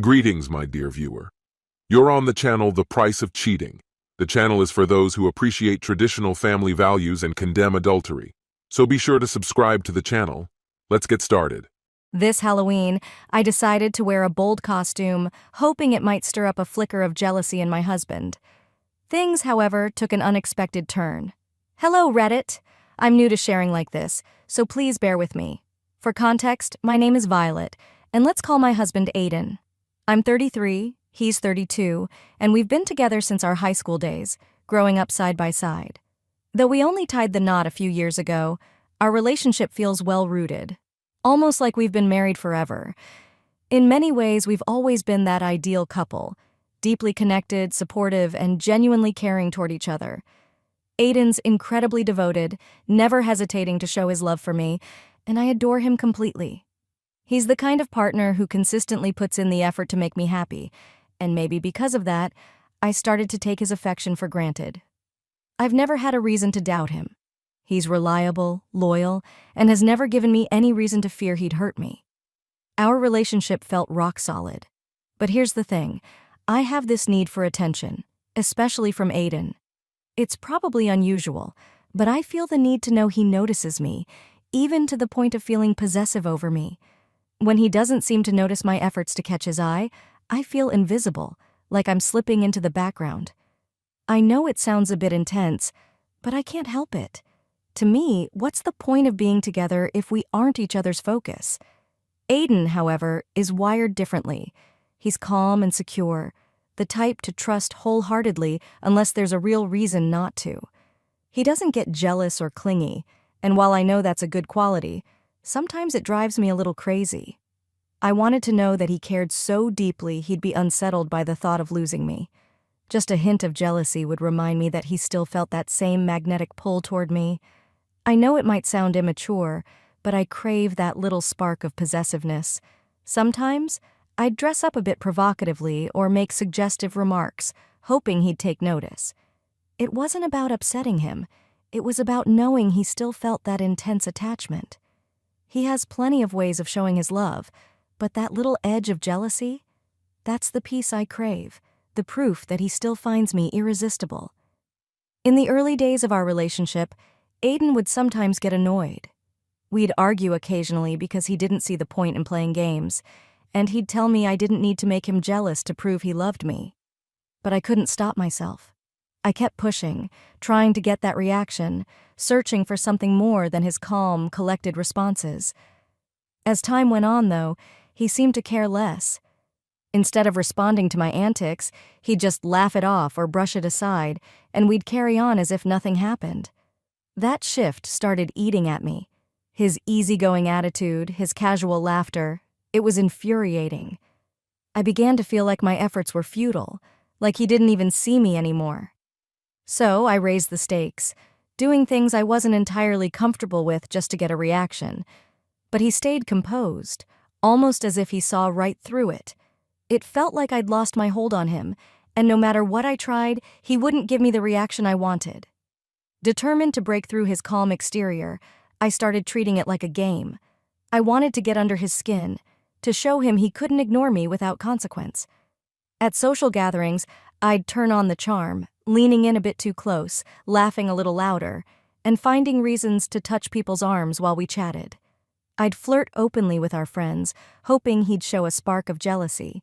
Greetings, my dear viewer. You're on the channel The Price of Cheating. The channel is for those who appreciate traditional family values and condemn adultery. So be sure to subscribe to the channel. Let's get started. This Halloween, I decided to wear a bold costume, hoping it might stir up a flicker of jealousy in my husband. Things, however, took an unexpected turn. Hello, Reddit! I'm new to sharing like this, so please bear with me. For context, my name is Violet, and let's call my husband Aiden. I'm 33, he's 32, and we've been together since our high school days, growing up side by side. Though we only tied the knot a few years ago, our relationship feels well-rooted. Almost like we've been married forever. In many ways, we've always been that ideal couple, deeply connected, supportive, and genuinely caring toward each other. Aiden's incredibly devoted, never hesitating to show his love for me, and I adore him completely. He's the kind of partner who consistently puts in the effort to make me happy, and maybe because of that, I started to take his affection for granted. I've never had a reason to doubt him. He's reliable, loyal, and has never given me any reason to fear he'd hurt me. Our relationship felt rock solid. But here's the thing, I have this need for attention, especially from Aiden. It's probably unusual, but I feel the need to know he notices me, even to the point of feeling possessive over me. When he doesn't seem to notice my efforts to catch his eye, I feel invisible, like I'm slipping into the background. I know it sounds a bit intense, but I can't help it. To me, what's the point of being together if we aren't each other's focus? Aiden, however, is wired differently. He's calm and secure, the type to trust wholeheartedly unless there's a real reason not to. He doesn't get jealous or clingy, and while I know that's a good quality, sometimes it drives me a little crazy. I wanted to know that he cared so deeply he'd be unsettled by the thought of losing me. Just a hint of jealousy would remind me that he still felt that same magnetic pull toward me. I know it might sound immature, but I crave that little spark of possessiveness. Sometimes, I'd dress up a bit provocatively or make suggestive remarks, hoping he'd take notice. It wasn't about upsetting him. It was about knowing he still felt that intense attachment. He has plenty of ways of showing his love, but that little edge of jealousy? That's the piece I crave, the proof that he still finds me irresistible. In the early days of our relationship, Aiden would sometimes get annoyed. We'd argue occasionally because he didn't see the point in playing games, and he'd tell me I didn't need to make him jealous to prove he loved me. But I couldn't stop myself. I kept pushing, trying to get that reaction, searching for something more than his calm, collected responses. As time went on, though, he seemed to care less. Instead of responding to my antics, he'd just laugh it off or brush it aside, and we'd carry on as if nothing happened. That shift started eating at me. His easygoing attitude, his casual laughter, it was infuriating. I began to feel like my efforts were futile, like he didn't even see me anymore. So I raised the stakes, doing things I wasn't entirely comfortable with just to get a reaction. But he stayed composed, almost as if he saw right through it. It felt like I'd lost my hold on him, and no matter what I tried, he wouldn't give me the reaction I wanted. Determined to break through his calm exterior, I started treating it like a game. I wanted to get under his skin, to show him he couldn't ignore me without consequence. At social gatherings, I'd turn on the charm, leaning in a bit too close, laughing a little louder, and finding reasons to touch people's arms while we chatted. I'd flirt openly with our friends, hoping he'd show a spark of jealousy,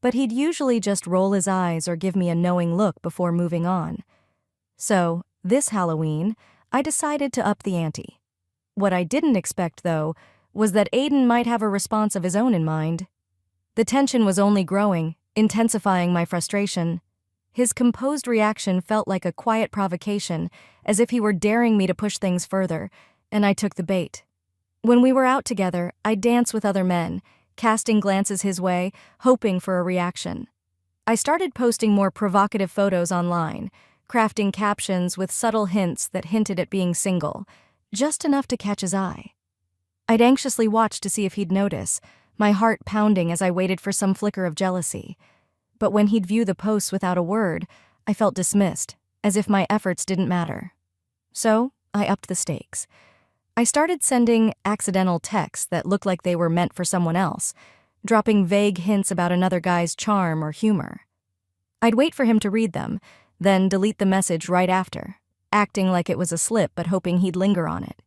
but he'd usually just roll his eyes or give me a knowing look before moving on. So, this Halloween, I decided to up the ante. What I didn't expect, though, was that Aiden might have a response of his own in mind. The tension was only growing, intensifying my frustration. His composed reaction felt like a quiet provocation, as if he were daring me to push things further, and I took the bait. When we were out together, I'd dance with other men, casting glances his way, hoping for a reaction. I started posting more provocative photos online, crafting captions with subtle hints that hinted at being single, just enough to catch his eye. I'd anxiously watch to see if he'd notice, my heart pounding as I waited for some flicker of jealousy. But when he'd view the posts without a word, I felt dismissed, as if my efforts didn't matter. So, I upped the stakes. I started sending accidental texts that looked like they were meant for someone else, dropping vague hints about another guy's charm or humor. I'd wait for him to read them, then delete the message right after, acting like it was a slip but hoping he'd linger on it.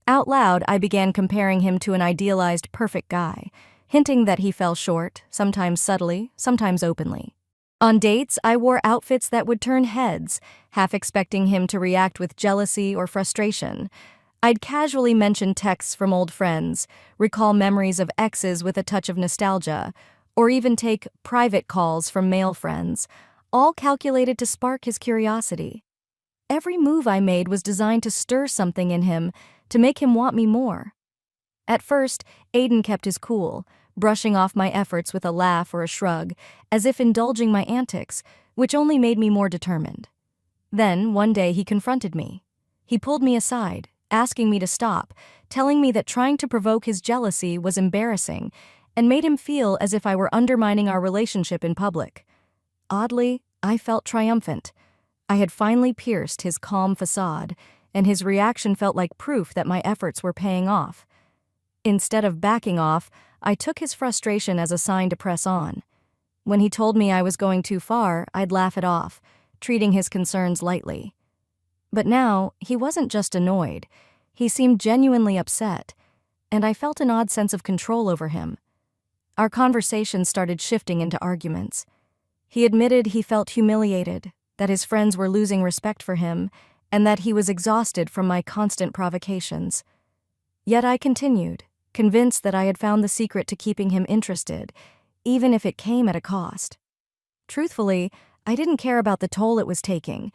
Out loud, I began comparing him to an idealized perfect guy, hinting that he fell short, sometimes subtly, sometimes openly. On dates, I wore outfits that would turn heads, half expecting him to react with jealousy or frustration. I'd casually mention texts from old friends, recall memories of exes with a touch of nostalgia, or even take private calls from male friends, all calculated to spark his curiosity. Every move I made was designed to stir something in him, to make him want me more. At first, Aiden kept his cool, brushing off my efforts with a laugh or a shrug, as if indulging my antics, which only made me more determined. Then, one day he confronted me. He pulled me aside, asking me to stop, telling me that trying to provoke his jealousy was embarrassing, and made him feel as if I were undermining our relationship in public. Oddly, I felt triumphant. I had finally pierced his calm facade, and his reaction felt like proof that my efforts were paying off. Instead of backing off, I took his frustration as a sign to press on. When he told me I was going too far, I'd laugh it off, treating his concerns lightly. But now, he wasn't just annoyed. He seemed genuinely upset, and I felt an odd sense of control over him. Our conversation started shifting into arguments. He admitted he felt humiliated, that his friends were losing respect for him, and that he was exhausted from my constant provocations. Yet I continued, convinced that I had found the secret to keeping him interested, even if it came at a cost. Truthfully, I didn't care about the toll it was taking.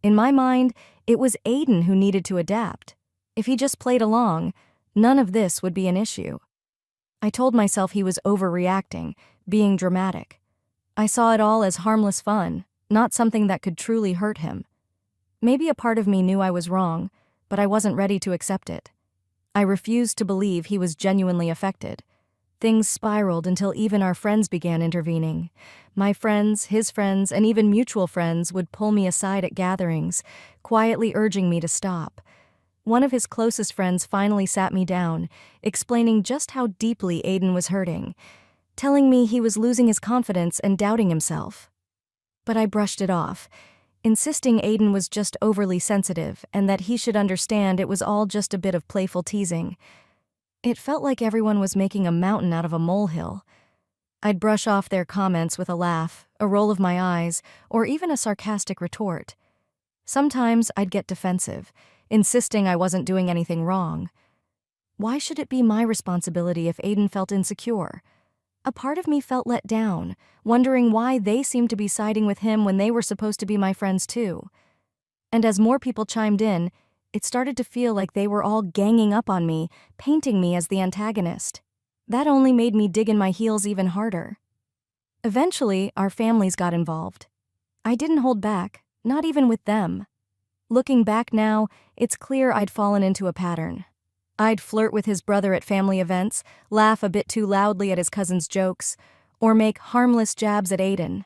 In my mind, it was Aiden who needed to adapt. If he just played along, none of this would be an issue. I told myself he was overreacting, being dramatic. I saw it all as harmless fun, not something that could truly hurt him. Maybe a part of me knew I was wrong, but I wasn't ready to accept it. I refused to believe he was genuinely affected. Things spiraled until even our friends began intervening. My friends, his friends, and even mutual friends would pull me aside at gatherings, quietly urging me to stop. One of his closest friends finally sat me down, explaining just how deeply Aiden was hurting, telling me he was losing his confidence and doubting himself. But I brushed it off, insisting Aiden was just overly sensitive and that he should understand it was all just a bit of playful teasing. It felt like everyone was making a mountain out of a molehill. I'd brush off their comments with a laugh, a roll of my eyes, or even a sarcastic retort. Sometimes I'd get defensive, insisting I wasn't doing anything wrong. Why should it be my responsibility if Aiden felt insecure? A part of me felt let down, wondering why they seemed to be siding with him when they were supposed to be my friends too. And as more people chimed in, it started to feel like they were all ganging up on me, painting me as the antagonist. That only made me dig in my heels even harder. Eventually, our families got involved. I didn't hold back, not even with them. Looking back now, it's clear I'd fallen into a pattern. I'd flirt with his brother at family events, laugh a bit too loudly at his cousin's jokes, or make harmless jabs at Aiden.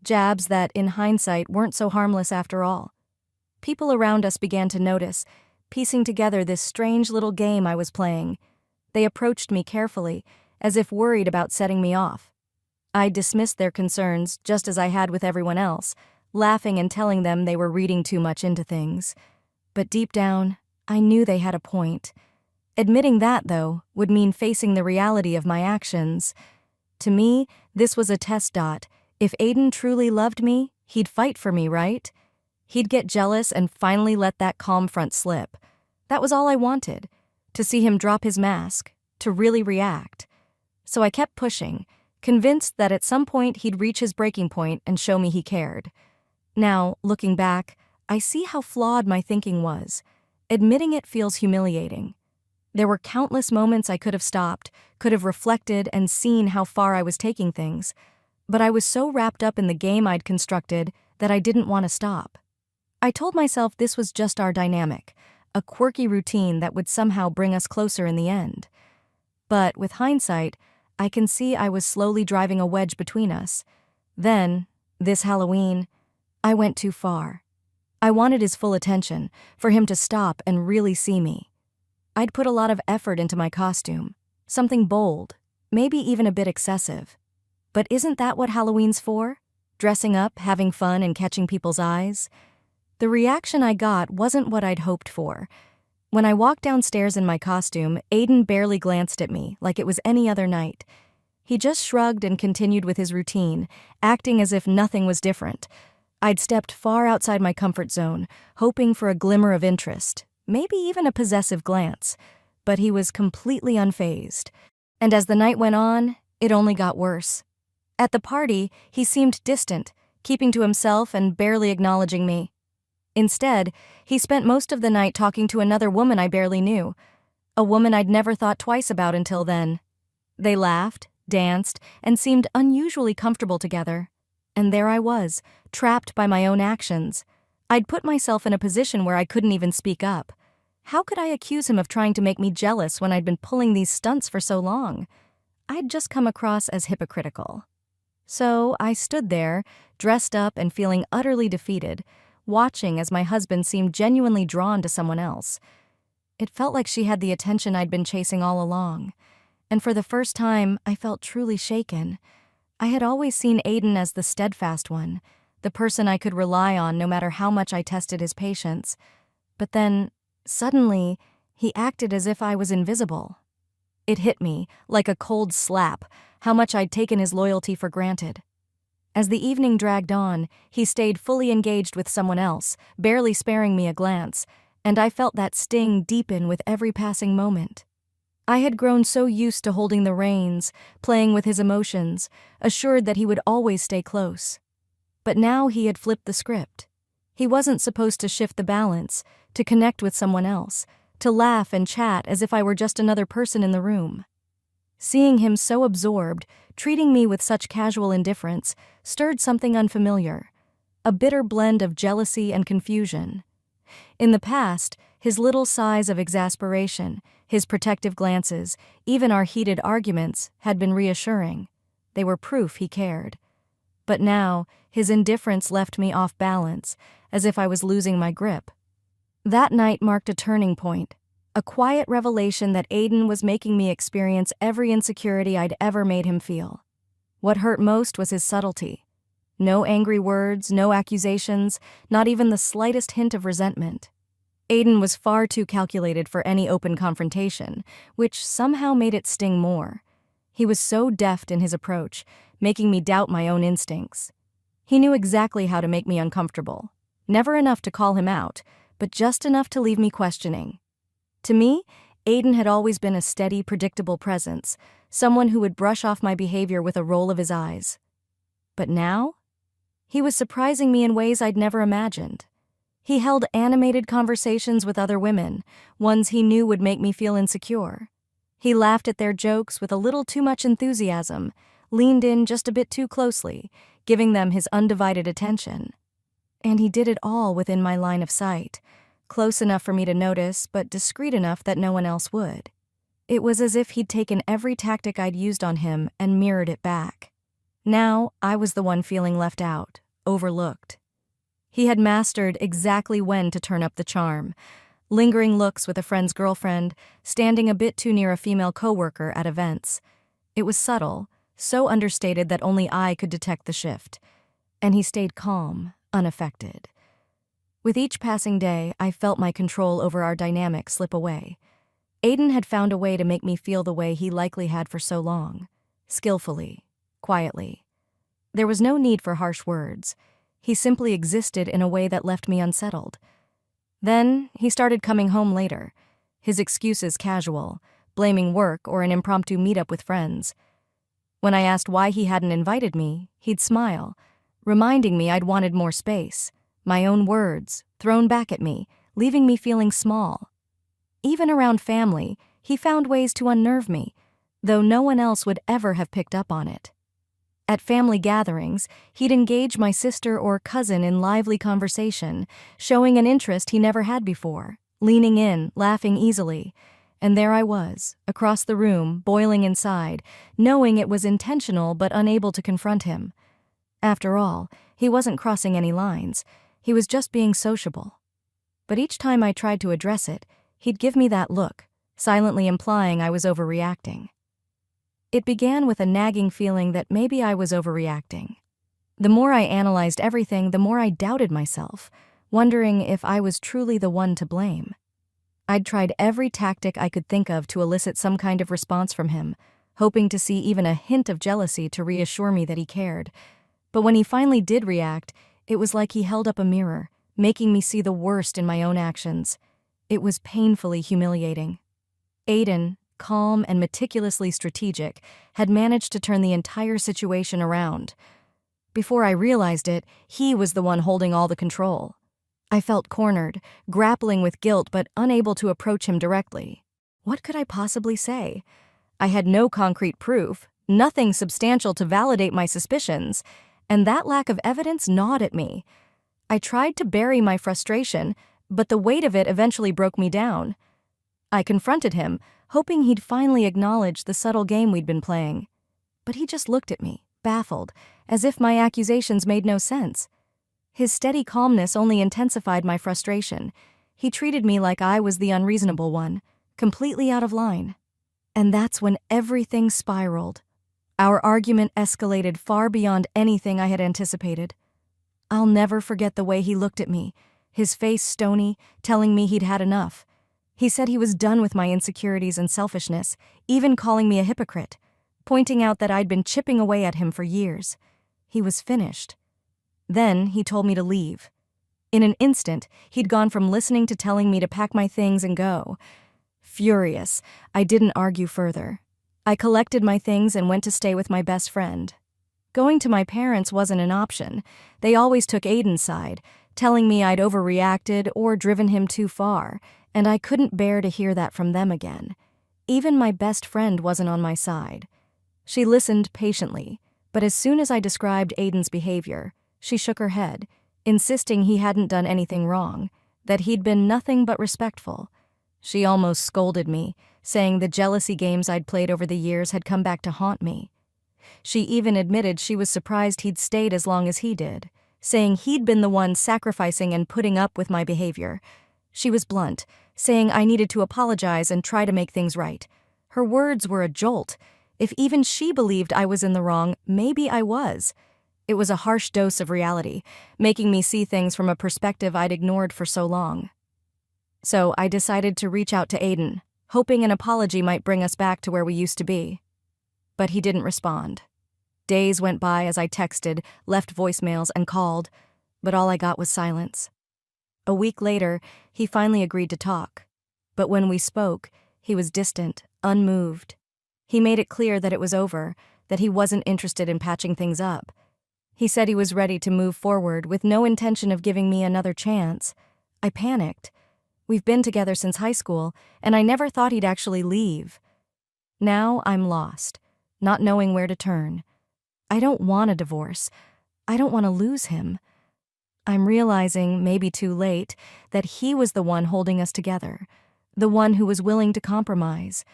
Jabs that, in hindsight, weren't so harmless after all. People around us began to notice, piecing together this strange little game I was playing. They approached me carefully, as if worried about setting me off. I dismissed their concerns, just as I had with everyone else, laughing and telling them they were reading too much into things. But deep down, I knew they had a point. Admitting that, though, would mean facing the reality of my actions. To me, this was a test. If Aiden truly loved me, he'd fight for me, right? He'd get jealous and finally let that calm front slip. That was all I wanted, to see him drop his mask, to really react. So I kept pushing, convinced that at some point he'd reach his breaking point and show me he cared. Now, looking back, I see how flawed my thinking was. Admitting it feels humiliating. There were countless moments I could have stopped, could have reflected and seen how far I was taking things, but I was so wrapped up in the game I'd constructed that I didn't want to stop. I told myself this was just our dynamic, a quirky routine that would somehow bring us closer in the end. But with hindsight, I can see I was slowly driving a wedge between us. Then, this Halloween, I went too far. I wanted his full attention, for him to stop and really see me. I'd put a lot of effort into my costume, something bold, maybe even a bit excessive. But isn't that what Halloween's for? Dressing up, having fun, and catching people's eyes? The reaction I got wasn't what I'd hoped for. When I walked downstairs in my costume, Aiden barely glanced at me like it was any other night. He just shrugged and continued with his routine, acting as if nothing was different. I'd stepped far outside my comfort zone, hoping for a glimmer of interest, maybe even a possessive glance. But he was completely unfazed. And as the night went on, it only got worse. At the party, he seemed distant, keeping to himself and barely acknowledging me. Instead, he spent most of the night talking to another woman I barely knew, a woman I'd never thought twice about until then. They laughed, danced, and seemed unusually comfortable together. And there I was, trapped by my own actions. I'd put myself in a position where I couldn't even speak up. How could I accuse him of trying to make me jealous when I'd been pulling these stunts for so long? I'd just come across as hypocritical. So I stood there, dressed up and feeling utterly defeated, watching as my husband seemed genuinely drawn to someone else. It felt like she had the attention I'd been chasing all along. And for the first time, I felt truly shaken. I had always seen Aiden as the steadfast one, the person I could rely on no matter how much I tested his patience. But then, suddenly, he acted as if I was invisible. It hit me, like a cold slap, how much I'd taken his loyalty for granted. As the evening dragged on, he stayed fully engaged with someone else, barely sparing me a glance, and I felt that sting deepen with every passing moment. I had grown so used to holding the reins, playing with his emotions, assured that he would always stay close. But now he had flipped the script. He wasn't supposed to shift the balance, to connect with someone else, to laugh and chat as if I were just another person in the room. Seeing him so absorbed, treating me with such casual indifference, stirred something unfamiliar, a bitter blend of jealousy and confusion. In the past, his little sighs of exasperation, his protective glances, even our heated arguments, had been reassuring. They were proof he cared. But now, his indifference left me off balance, as if I was losing my grip. That night marked a turning point, a quiet revelation that Aiden was making me experience every insecurity I'd ever made him feel. What hurt most was his subtlety. No angry words, no accusations, not even the slightest hint of resentment. Aiden was far too calculated for any open confrontation, which somehow made it sting more. He was so deft in his approach, making me doubt my own instincts. He knew exactly how to make me uncomfortable. Never enough to call him out, but just enough to leave me questioning. To me, Aiden had always been a steady, predictable presence, someone who would brush off my behavior with a roll of his eyes. But now? He was surprising me in ways I'd never imagined. He held animated conversations with other women, ones he knew would make me feel insecure. He laughed at their jokes with a little too much enthusiasm, leaned in just a bit too closely, giving them his undivided attention. And he did it all within my line of sight, close enough for me to notice, but discreet enough that no one else would. It was as if he'd taken every tactic I'd used on him and mirrored it back. Now, I was the one feeling left out, overlooked. He had mastered exactly when to turn up the charm. Lingering looks with a friend's girlfriend, standing a bit too near a female coworker at events. It was subtle, so understated that only I could detect the shift. And he stayed calm, unaffected. With each passing day, I felt my control over our dynamic slip away. Aiden had found a way to make me feel the way he likely had for so long. Skillfully, quietly. There was no need for harsh words. He simply existed in a way that left me unsettled. Then, he started coming home later, his excuses casual, blaming work or an impromptu meetup with friends. When I asked why he hadn't invited me, he'd smile, reminding me I'd wanted more space, my own words, thrown back at me, leaving me feeling small. Even around family, he found ways to unnerve me, though no one else would ever have picked up on it. At family gatherings, he'd engage my sister or cousin in lively conversation, showing an interest he never had before, leaning in, laughing easily. And there I was, across the room, boiling inside, knowing it was intentional but unable to confront him. After all, he wasn't crossing any lines. He was just being sociable. But each time I tried to address it, he'd give me that look, silently implying I was overreacting. It began with a nagging feeling that maybe I was overreacting. The more I analyzed everything, the more I doubted myself, wondering if I was truly the one to blame. I'd tried every tactic I could think of to elicit some kind of response from him, hoping to see even a hint of jealousy to reassure me that he cared. But when he finally did react, it was like he held up a mirror, making me see the worst in my own actions. It was painfully humiliating. Aiden, calm and meticulously strategic, had managed to turn the entire situation around. Before I realized it, he was the one holding all the control. I felt cornered, grappling with guilt but unable to approach him directly. What could I possibly say? I had no concrete proof, nothing substantial to validate my suspicions, and that lack of evidence gnawed at me. I tried to bury my frustration, but the weight of it eventually broke me down. I confronted him, hoping he'd finally acknowledge the subtle game we'd been playing. But he just looked at me, baffled, as if my accusations made no sense. His steady calmness only intensified my frustration. He treated me like I was the unreasonable one, completely out of line. And that's when everything spiraled. Our argument escalated far beyond anything I had anticipated. I'll never forget the way he looked at me, his face stony, telling me he'd had enough. He said he was done with my insecurities and selfishness, even calling me a hypocrite, pointing out that I'd been chipping away at him for years. He was finished. Then he told me to leave. In an instant, he'd gone from listening to telling me to pack my things and go. Furious, I didn't argue further. I collected my things and went to stay with my best friend. Going to my parents wasn't an option. They always took Aiden's side, telling me I'd overreacted or driven him too far, and I couldn't bear to hear that from them again. Even my best friend wasn't on my side. She listened patiently, but as soon as I described Aiden's behavior, she shook her head, insisting he hadn't done anything wrong, that he'd been nothing but respectful. She almost scolded me, saying the jealousy games I'd played over the years had come back to haunt me. She even admitted she was surprised he'd stayed as long as he did, saying he'd been the one sacrificing and putting up with my behavior. She was blunt, saying I needed to apologize and try to make things right. Her words were a jolt. If even she believed I was in the wrong, maybe I was. It was a harsh dose of reality, making me see things from a perspective I'd ignored for so long. So I decided to reach out to Aiden, hoping an apology might bring us back to where we used to be. But he didn't respond. Days went by as I texted, left voicemails, and called, but all I got was silence. A week later, he finally agreed to talk. But when we spoke, he was distant, unmoved. He made it clear that it was over, that he wasn't interested in patching things up. He said he was ready to move forward with no intention of giving me another chance. I panicked. We've been together since high school, and I never thought he'd actually leave. Now I'm lost, not knowing where to turn. I don't want a divorce. I don't want to lose him. I'm realizing, maybe too late, that he was the one holding us together, the one who was willing to compromise.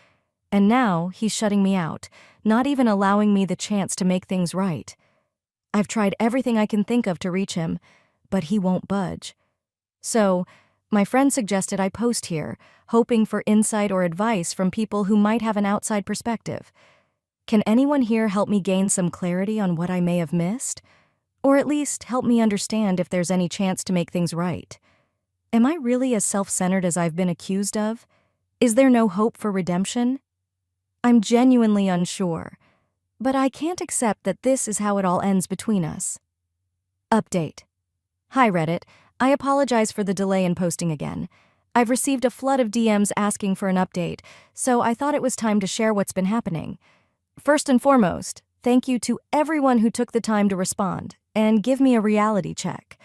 And now he's shutting me out, not even allowing me the chance to make things right. I've tried everything I can think of to reach him, but he won't budge. So, my friend suggested I post here, hoping for insight or advice from people who might have an outside perspective. Can anyone here help me gain some clarity on what I may have missed? Or at least help me understand if there's any chance to make things right? Am I really as self-centered as I've been accused of? Is there no hope for redemption? I'm genuinely unsure, but I can't accept that this is how it all ends between us. Update. Hi Reddit, I apologize for the delay in posting again. I've received a flood of DMs asking for an update, so I thought it was time to share what's been happening. First and foremost, thank you to everyone who took the time to respond and give me a reality check.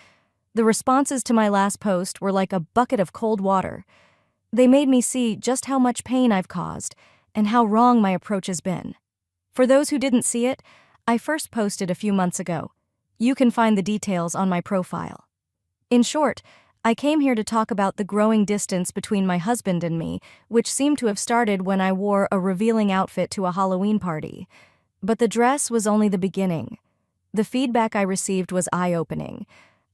The responses to my last post were like a bucket of cold water. They made me see just how much pain I've caused and how wrong my approach has been. For those who didn't see it, I first posted a few months ago. You can find the details on my profile. In short, I came here to talk about the growing distance between my husband and me, which seemed to have started when I wore a revealing outfit to a Halloween party. But the dress was only the beginning. The feedback I received was eye-opening.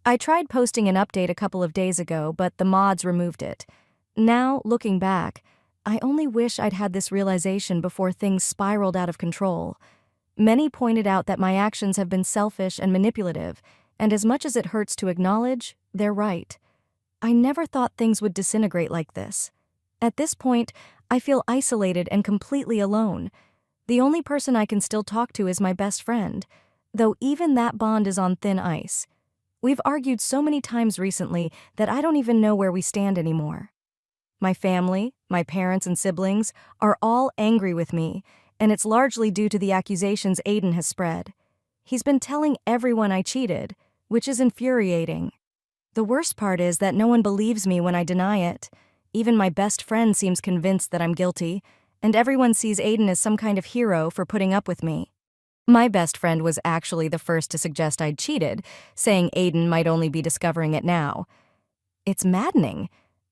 I tried posting an update a couple of days ago, but the mods removed it. Now, looking back, I only wish I'd had this realization before things spiraled out of control. Many pointed out that my actions have been selfish and manipulative, and as much as it hurts to acknowledge, they're right. I never thought things would disintegrate like this. At this point, I feel isolated and completely alone. The only person I can still talk to is my best friend, though even that bond is on thin ice. We've argued so many times recently that I don't even know where we stand anymore. My family, my parents and siblings, are all angry with me, and it's largely due to the accusations Aiden has spread. He's been telling everyone I cheated, which is infuriating. The worst part is that no one believes me when I deny it. Even my best friend seems convinced that I'm guilty, and everyone sees Aiden as some kind of hero for putting up with me. My best friend was actually the first to suggest I'd cheated, saying Aiden might only be discovering it now. It's maddening.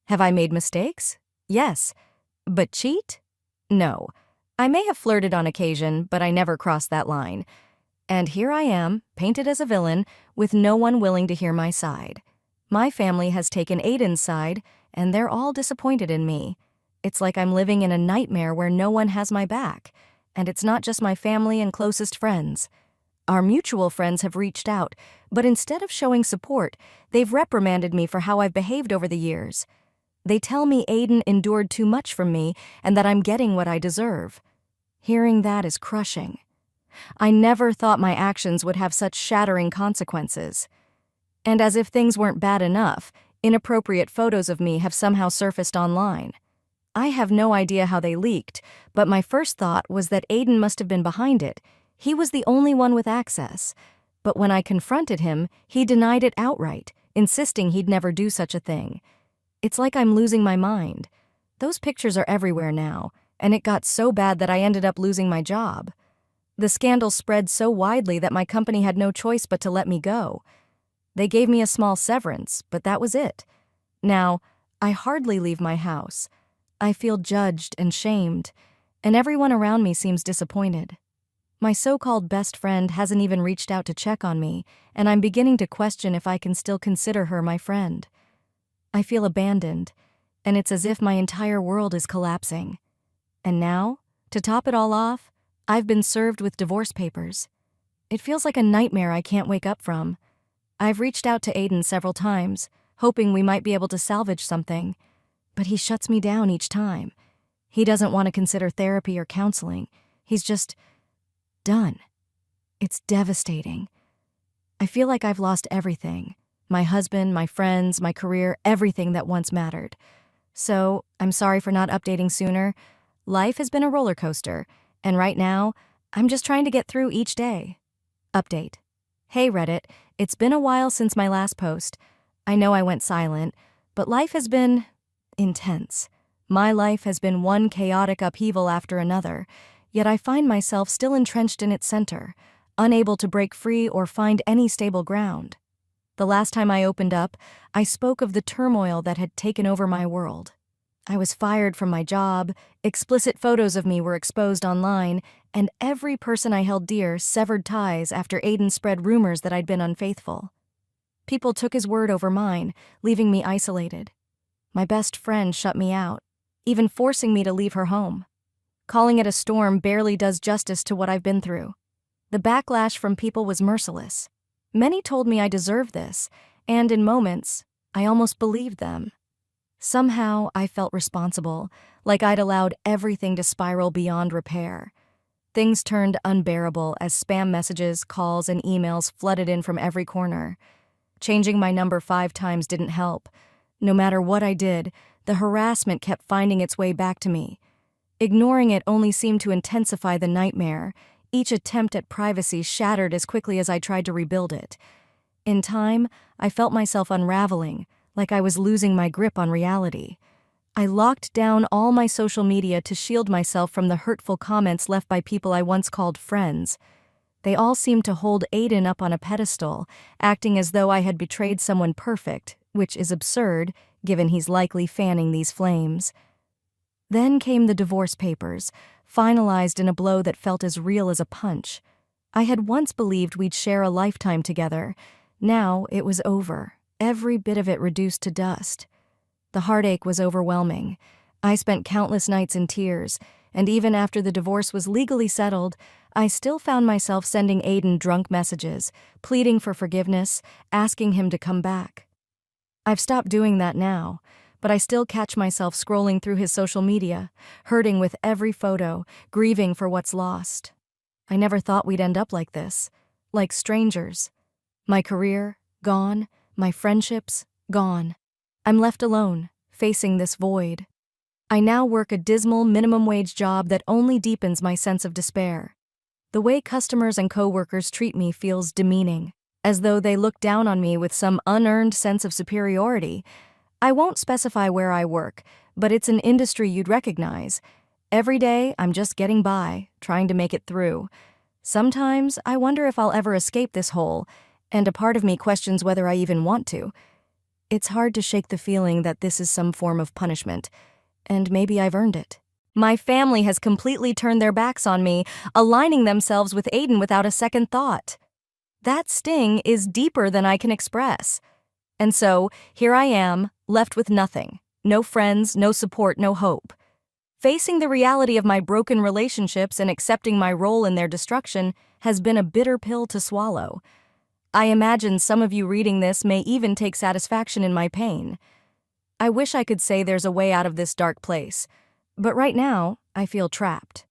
Have I made mistakes? Yes. But cheat? No. I may have flirted on occasion, but I never crossed that line. And here I am, painted as a villain, with no one willing to hear my side. My family has taken Aiden's side, and they're all disappointed in me. It's like I'm living in a nightmare where no one has my back. And it's not just my family and closest friends. Our mutual friends have reached out, but instead of showing support, they've reprimanded me for how I've behaved over the years. They tell me Aiden endured too much from me and that I'm getting what I deserve. Hearing that is crushing. I never thought my actions would have such shattering consequences. And as if things weren't bad enough, inappropriate photos of me have somehow surfaced online. I have no idea how they leaked, but my first thought was that Aiden must have been behind it. He was the only one with access. But when I confronted him, he denied it outright, insisting he'd never do such a thing. It's like I'm losing my mind. Those pictures are everywhere now, and it got so bad that I ended up losing my job. The scandal spread so widely that my company had no choice but to let me go. They gave me a small severance, but that was it. Now, I hardly leave my house. I feel judged and shamed, and everyone around me seems disappointed. My so-called best friend hasn't even reached out to check on me, and I'm beginning to question if I can still consider her my friend. I feel abandoned, and it's as if my entire world is collapsing. And now, to top it all off, I've been served with divorce papers. It feels like a nightmare I can't wake up from. I've reached out to Aiden several times, hoping we might be able to salvage something, but he shuts me down each time. He doesn't want to consider therapy or counseling. He's just done. It's devastating. I feel like I've lost everything. My husband, my friends, my career, everything that once mattered. So, I'm sorry for not updating sooner. Life has been a roller coaster, and right now, I'm just trying to get through each day. Update. Hey Reddit, it's been a while since my last post. I know I went silent, but life has been intense. My life has been one chaotic upheaval after another, yet I find myself still entrenched in its center, unable to break free or find any stable ground. The last time I opened up, I spoke of the turmoil that had taken over my world. I was fired from my job, explicit photos of me were exposed online, and every person I held dear severed ties after Aiden spread rumors that I'd been unfaithful. People took his word over mine, leaving me isolated. My best friend shut me out, even forcing me to leave her home. Calling it a storm barely does justice to what I've been through. The backlash from people was merciless. Many told me I deserved this, and in moments, I almost believed them. Somehow, I felt responsible, like I'd allowed everything to spiral beyond repair. Things turned unbearable as spam messages, calls, and emails flooded in from every corner. Changing my number 5 times didn't help. No matter what I did, the harassment kept finding its way back to me. Ignoring it only seemed to intensify the nightmare. Each attempt at privacy shattered as quickly as I tried to rebuild it. In time, I felt myself unraveling, like I was losing my grip on reality. I locked down all my social media to shield myself from the hurtful comments left by people I once called friends. They all seemed to hold Aiden up on a pedestal, acting as though I had betrayed someone perfect, which is absurd, given he's likely fanning these flames. Then came the divorce papers, finalized in a blow that felt as real as a punch. I had once believed we'd share a lifetime together. Now it was over, every bit of it reduced to dust. The heartache was overwhelming. I spent countless nights in tears, and even after the divorce was legally settled, I still found myself sending Aiden drunk messages, pleading for forgiveness, asking him to come back. I've stopped doing that now, but I still catch myself scrolling through his social media, hurting with every photo, grieving for what's lost. I never thought we'd end up like this, like strangers. My career, gone. My friendships, gone. I'm left alone, facing this void. I now work a dismal minimum-wage job that only deepens my sense of despair. The way customers and coworkers treat me feels demeaning, as though they look down on me with some unearned sense of superiority. I won't specify where I work, but it's an industry you'd recognize. Every day, I'm just getting by, trying to make it through. Sometimes, I wonder if I'll ever escape this hole, and a part of me questions whether I even want to. It's hard to shake the feeling that this is some form of punishment, and maybe I've earned it. My family has completely turned their backs on me, aligning themselves with Aiden without a second thought. That sting is deeper than I can express. And so, here I am, left with nothing. No friends, no support, no hope. Facing the reality of my broken relationships and accepting my role in their destruction has been a bitter pill to swallow. I imagine some of you reading this may even take satisfaction in my pain. I wish I could say there's a way out of this dark place, but right now, I feel trapped.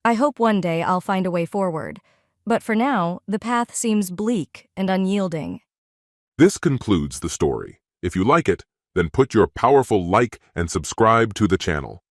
I hope one day I'll find a way forward, but for now, the path seems bleak and unyielding. This concludes the story. If you like it, then put your powerful like and subscribe to the channel.